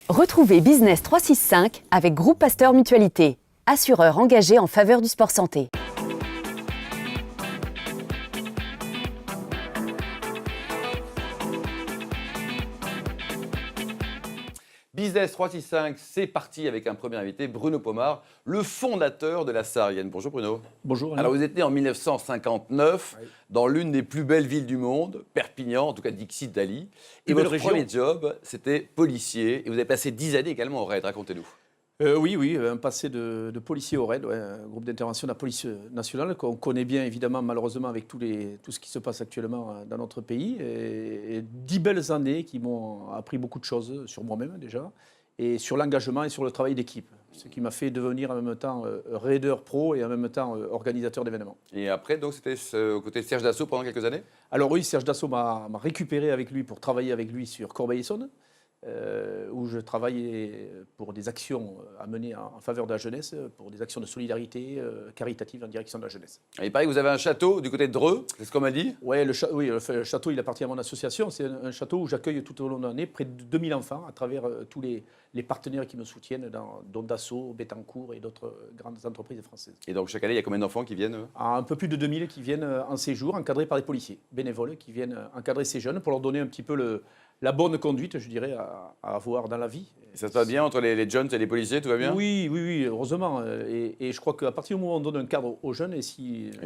Retrouvez Business 365 avec Groupe Pasteur Mutualité, assureur engagé en faveur du sport santé. Business 365, c'est parti avec un premier invité, Bruno Pomar, le fondateur de la Saharienne. Bonjour Bruno. Bonjour. Alors vous êtes né en 1959 dans l'une des plus belles villes du monde, Perpignan, en tout cas Dixit d'Ali. Et votre premier job, c'était policier. Et vous avez passé 10 années également au RAID. Racontez-nous. Oui, un passé de policier au RAID, un groupe d'intervention de la police nationale qu'on connaît bien évidemment malheureusement avec tout ce qui se passe actuellement dans notre pays. Et 10 belles années qui m'ont appris beaucoup de choses sur moi-même déjà et sur l'engagement et sur le travail d'équipe. Ce qui m'a fait devenir en même temps raider pro et en même temps organisateur d'événements. Et après, donc, c'était aux côtés de Serge Dassault pendant quelques années ? Alors oui, Serge Dassault m'a récupéré avec lui pour travailler avec lui sur Corbeil-Essonnes. Où je travaillais pour des actions à mener en faveur de la jeunesse, pour des actions de solidarité caritative en direction de la jeunesse. Et il paraît que vous avez un château du côté de Dreux, c'est ce qu'on m'a dit ? Ouais, le château, il appartient à mon association. C'est un château où j'accueille tout au long de l'année près de 2000 enfants à travers tous les partenaires qui me soutiennent, dont Dassault, Bettencourt et d'autres grandes entreprises françaises. Et donc chaque année, il y a combien d'enfants qui viennent ? Un peu plus de 2000 qui viennent en séjour, encadrés par des policiers bénévoles qui viennent encadrer ces jeunes pour leur donner un petit peu la bonne conduite, je dirais, à avoir dans la vie. Et ça se passe bien entre les jeunes et les policiers, tout va bien ? Oui, heureusement. Et je crois qu'à partir du moment où on donne un cadre aux jeunes, et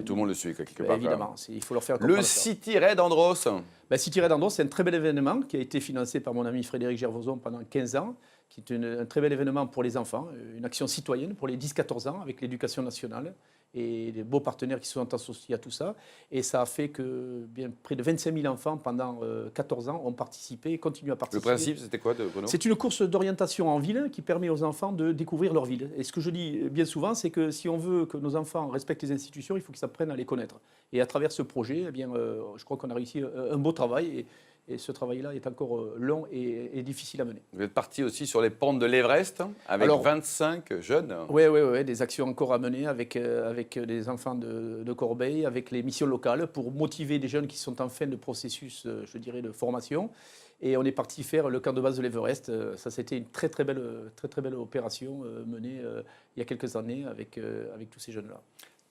tout le monde le suit, quelque part. Évidemment, il faut leur faire comprendre. Le City Raid Andros. City Raid Andros, c'est un très bel événement qui a été financé par mon ami Frédéric Gervoson pendant 15 ans, qui est un très bel événement pour les enfants, une action citoyenne pour les 10-14 ans avec l'éducation nationale et des beaux partenaires qui sont associés à tout ça. Et ça a fait que près de 25 000 enfants pendant 14 ans ont participé et continuent à participer. Le principe, c'était quoi, Bruno ? C'est une course d'orientation en ville qui permet aux enfants de découvrir leur ville. Et ce que je dis bien souvent, c'est que si on veut que nos enfants respectent les institutions, il faut qu'ils apprennent à les connaître. Et à travers ce projet, je crois qu'on a réussi un beau travail. Et ce travail-là est encore long et difficile à mener. Vous êtes parti aussi sur les pentes de l'Everest avec 25 jeunes. Oui, des actions encore à mener avec des enfants de Corbeil, avec les missions locales pour motiver des jeunes qui sont en fin de processus, je dirais, de formation. Et on est parti faire le camp de base de l'Everest. Ça, c'était une très belle opération menée il y a quelques années avec tous ces jeunes-là.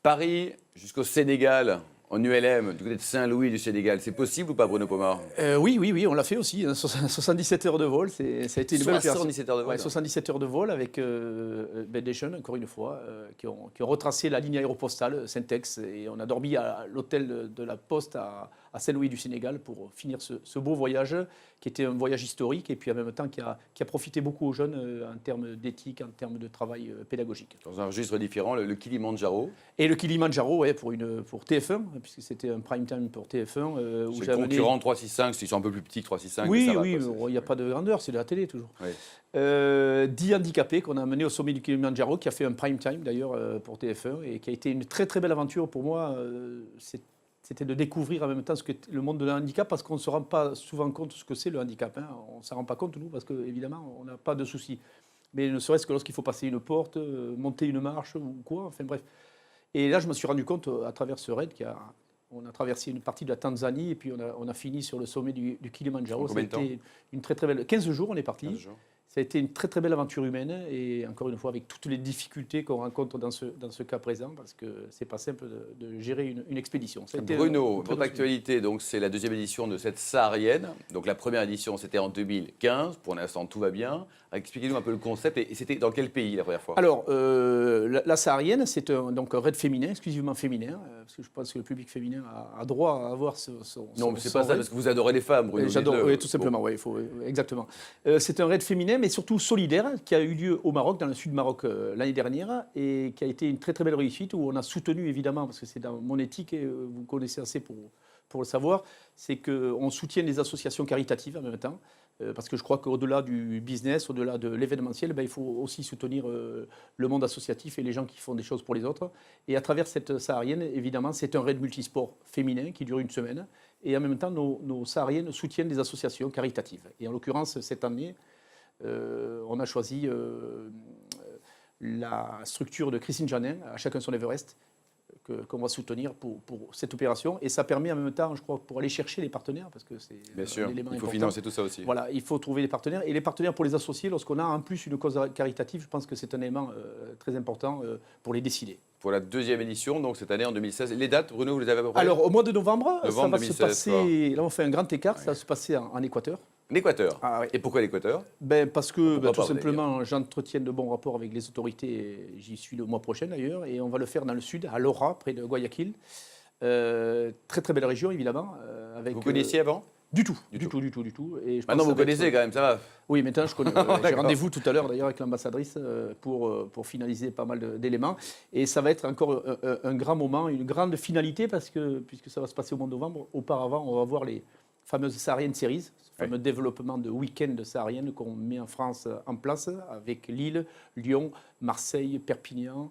Paris jusqu'au Sénégal. En ULM, du côté de Saint-Louis du Sénégal, c'est possible ou pas, Bruno Pomar ? Oui, on l'a fait aussi. 77 heures de vol, ça a été une belle opération. 77 heures de vol. 77 heures de vol avec des jeunes, encore une fois, qui ont retracé la ligne aéropostale Syntex. Et on a dormi à l'hôtel de la Poste à Saint-Louis du Sénégal pour finir ce beau voyage, qui était un voyage historique et puis en même temps qui a profité beaucoup aux jeunes en termes d'éthique, en termes de travail pédagogique. Dans un registre différent, le Kilimandjaro. Et le Kilimandjaro, pour TF1, puisque c'était un prime time pour TF1. C'est le concurrent 365, ils sont un peu plus petits que 365. Oui, il n'y a pas de grandeur, c'est de la télé toujours. Oui. 10 handicapés qu'on a amenés au sommet du Kilimandjaro, qui a fait un prime time d'ailleurs pour TF1 et qui a été une très belle aventure pour moi. C'était de découvrir en même temps le monde de l'handicap, parce qu'on ne se rend pas souvent compte de ce que c'est le handicap. Hein. On ne s'en rend pas compte, nous, parce qu'évidemment, on n'a pas de soucis. Mais ne serait-ce que lorsqu'il faut passer une porte, monter une marche ou quoi, enfin bref. Et là, je me suis rendu compte à travers ce raid on a traversé une partie de la Tanzanie et puis on a fini sur le sommet du Kilimandjaro. Combien de temps ? Une très belle... 15 jours, on est parti. 15 jours. Ça a été une très belle aventure humaine et encore une fois avec toutes les difficultés qu'on rencontre dans ce cas présent, parce que c'est pas simple de gérer une expédition. Bruno, votre actualité, donc c'est la deuxième édition de cette Saharienne. Donc la première édition c'était en 2015. Pour l'instant tout va bien. Expliquez-nous un peu le concept et c'était dans quel pays la première fois ? Alors la Saharienne, c'est un raid féminin, exclusivement féminin, parce que je pense que le public féminin a droit à avoir Non, mais c'est pas ça, parce que vous adorez les femmes, Bruno. J'adore, oui, tout simplement, oui, exactement. C'est un raid féminin, mais surtout solidaire, qui a eu lieu au Maroc, dans le sud du Maroc l'année dernière, et qui a été une très belle réussite, où on a soutenu évidemment, parce que c'est dans mon éthique, et vous connaissez assez pour le savoir, c'est qu'on soutient les associations caritatives en même temps, parce que je crois qu'au-delà du business, au-delà de l'événementiel, il faut aussi soutenir le monde associatif et les gens qui font des choses pour les autres. Et à travers cette Saharienne, évidemment, c'est un raid multisport féminin qui dure une semaine, et en même temps, nos Sahariennes soutiennent des associations caritatives. Et en l'occurrence, cette année, on a choisi la structure de Christine Janin, à chacun son Everest, qu'on va soutenir pour cette opération. Et ça permet en même temps, je crois, pour aller chercher les partenaires, parce que c'est Bien sûr, l'élément il faut important. financer tout ça aussi. Voilà, il faut trouver les partenaires. Et les partenaires pour les associer, lorsqu'on a en plus une cause caritative, je pense que c'est un élément très important pour les décider. Pour la 2e édition, donc cette année en 2016. Les dates, Bruno, vous les avez à peu près? Alors, au mois de novembre, ça va 2016, se passer. Là, on fait un grand écart, ça va se passer en Équateur. L'Équateur. Ah, oui. Et pourquoi l'Équateur? Parce que Pourquoi tout pas, vous allez simplement, j'entretiens de bons rapports avec les autorités. J'y suis le mois prochain d'ailleurs. Et on va le faire dans le sud, à Lora, près de Guayaquil. Très très belle région, évidemment. Vous connaissiez avant? Du tout. Du Et je Maintenant, pense que vous ça va connaissez être- quand même, ça va. Oui, maintenant je connais. J'ai D'accord. rendez-vous tout à l'heure d'ailleurs avec l'ambassadrice pour finaliser pas mal d'éléments. Et ça va être encore un grand moment, une grande finalité puisque ça va se passer au mois de novembre. Auparavant, on va voir les fameuses Saharian Series, ce fameux développement de week-end saharienne qu'on met en France en place avec Lille, Lyon, Marseille, Perpignan,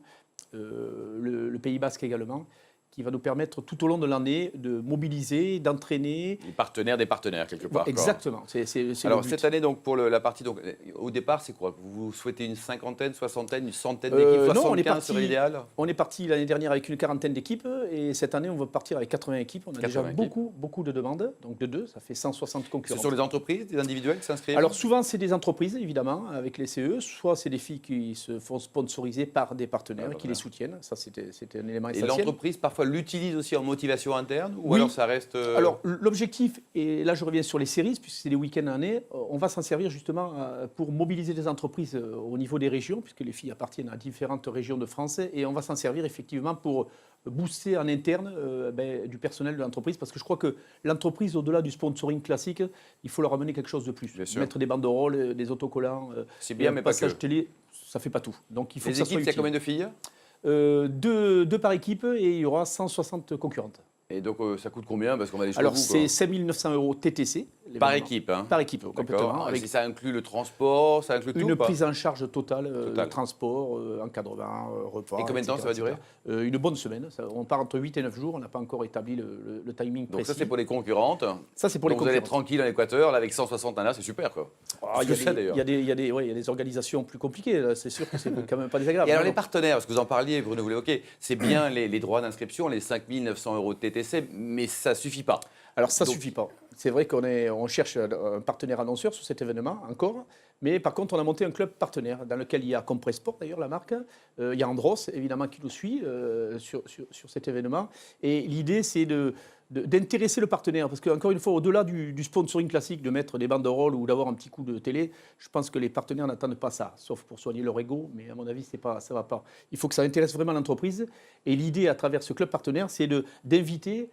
le Pays Basque également, qui va nous permettre tout au long de l'année de mobiliser, d'entraîner. Les partenaires des partenaires, quelque part. quoi. Exactement. C'est Alors, le but. cette année, donc, pour la partie, donc, au départ, c'est quoi? Vous souhaitez une cinquantaine, soixantaine, une centaine d'équipes? Non, on est 75 serait l'idéal? On est parti l'année dernière avec une quarantaine d'équipes et cette année, on va partir avec 80 équipes. On a 80 déjà équipes. beaucoup de demandes, donc de deux, ça fait 160 Ce concurrents. sont des entreprises, des individuels qui s'inscrivent? Alors souvent, c'est des entreprises, évidemment, avec les CE, soit c'est des filles qui se font sponsoriser par des partenaires Ouais, qui les soutiennent. Ça, c'était un élément Et essentiel. l'entreprise, parfois, l'utilise aussi en motivation interne? Ou Oui. alors ça reste... Alors, l'objectif, et là je reviens sur les séries, puisque c'est des week-ends en année, on va s'en servir justement pour mobiliser les entreprises au niveau des régions, puisque les filles appartiennent à différentes régions de France, et on va s'en servir effectivement pour booster en interne du personnel de l'entreprise, parce que je crois que l'entreprise, au-delà du sponsoring classique, il faut leur amener quelque chose de plus. Bien sûr. Mettre des banderoles, des autocollants, C'est bien, un mais pas passage que. télé, ça ne fait pas tout. Donc il faut Les que ça équipes, soit il y a utile. combien de filles? Deux par équipe, et il y aura 160 concurrentes. Et donc, ça coûte combien? Parce qu'on va aller chez Alors vous, c'est quoi. 5 900 € TTC. Par l'événement. équipe, hein? Par équipe, complètement. D'accord. Avec Et ça inclut le transport, ça inclut tout une ou pas? prise en charge totale, Totale. transport, encadrement, repas. Et combien de temps etc., ça va durer? Une bonne semaine. On part entre 8 et 9 jours. On n'a pas encore établi le timing Donc précis. ça, c'est pour les concurrentes. Ça, c'est pour les Donc vous allez concurrents. tranquille en Équateur, là, avec 160 nanas, c'est super, quoi. Ah, Je sais, d'ailleurs. il y a des organisations plus compliquées. là. C'est sûr que c'est quand même pas désagréable. Et alors Non, les partenaires, parce que vous en parliez, Bruno, vous l'évoquez, c'est bien les droits d'inscription, les 5 900 € de TTC, mais ça suffit pas. Alors ça Donc- suffit pas. C'est vrai on cherche un partenaire annonceur sur cet événement encore, mais par contre on a monté un club partenaire dans lequel il y a Compressport d'ailleurs la marque, il y a Andros évidemment qui nous suit sur cet événement, et l'idée c'est d'intéresser le partenaire, parce qu'encore une fois, au-delà du sponsoring classique, de mettre des banderoles ou d'avoir un petit coup de télé, je pense que les partenaires n'attendent pas ça, sauf pour soigner leur ego, mais à mon avis, ça va pas. Il faut que ça intéresse vraiment l'entreprise, et l'idée à travers ce club partenaire, c'est d'inviter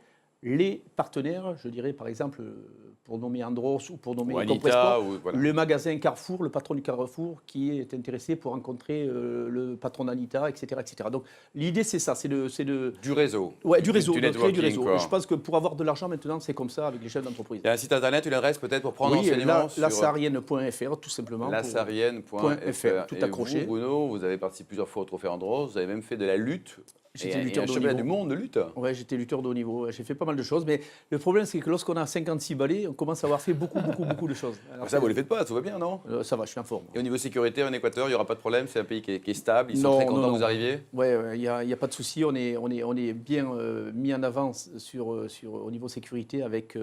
les partenaires, je dirais par exemple, pour nommer Andros ou pour nommer Ou Anita, Compressport, ou voilà. le magasin Carrefour, le patron du Carrefour, qui est intéressé pour rencontrer le patron d'Anita, etc., etc. Donc l'idée c'est ça, c'est de Du réseau. ouais, du réseau, Du de créer du networking, réseau. quoi. Et je pense que pour avoir de l'argent maintenant, c'est comme ça avec les chefs d'entreprise. Il y a un site internet, une adresse peut-être pour prendre Oui, enseignement sur lasarienne.fr tout simplement. lasarienne.fr. tout Et accroché. vous, Bruno, vous avez participé plusieurs fois au Trophée Andros, vous avez même fait de la lutte. J'étais et lutteur un de haut championnat niveau. du monde de lutte. Ouais, j'étais lutteur de haut niveau. J'ai fait pas mal de choses, mais le problème c'est que lorsqu'on a 56 balais, on commence à avoir fait beaucoup de choses. Alors, Ça, vous ne les faites pas, tout va bien, non? ça va, je suis en forme. Et au niveau sécurité, en Équateur, il n'y aura pas de problème, c'est un pays qui est stable, ils sont Non, très contents non, que non. vous arriviez. Ouais, il n'y a pas de souci. On est bien mis en avance au niveau sécurité avec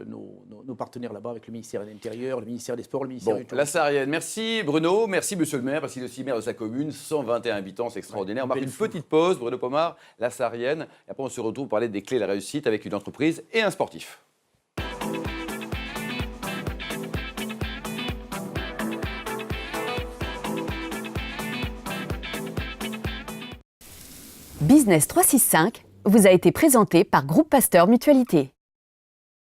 nos partenaires là-bas, avec le ministère de l'Intérieur, le ministère des Sports, le ministère Bon, du Tourisme. la Saharienne, merci Bruno, merci Monsieur le maire, parce qu'il est aussi maire de sa commune, 121 habitants, c'est extraordinaire. On marque belle une foule. petite pause, Bruno Pomar, la Saharienne, et après on se retrouve pour parler des clés de la réussite avec une entreprise et un sportif. Business 365 vous a été présenté par Groupe Pasteur Mutualité.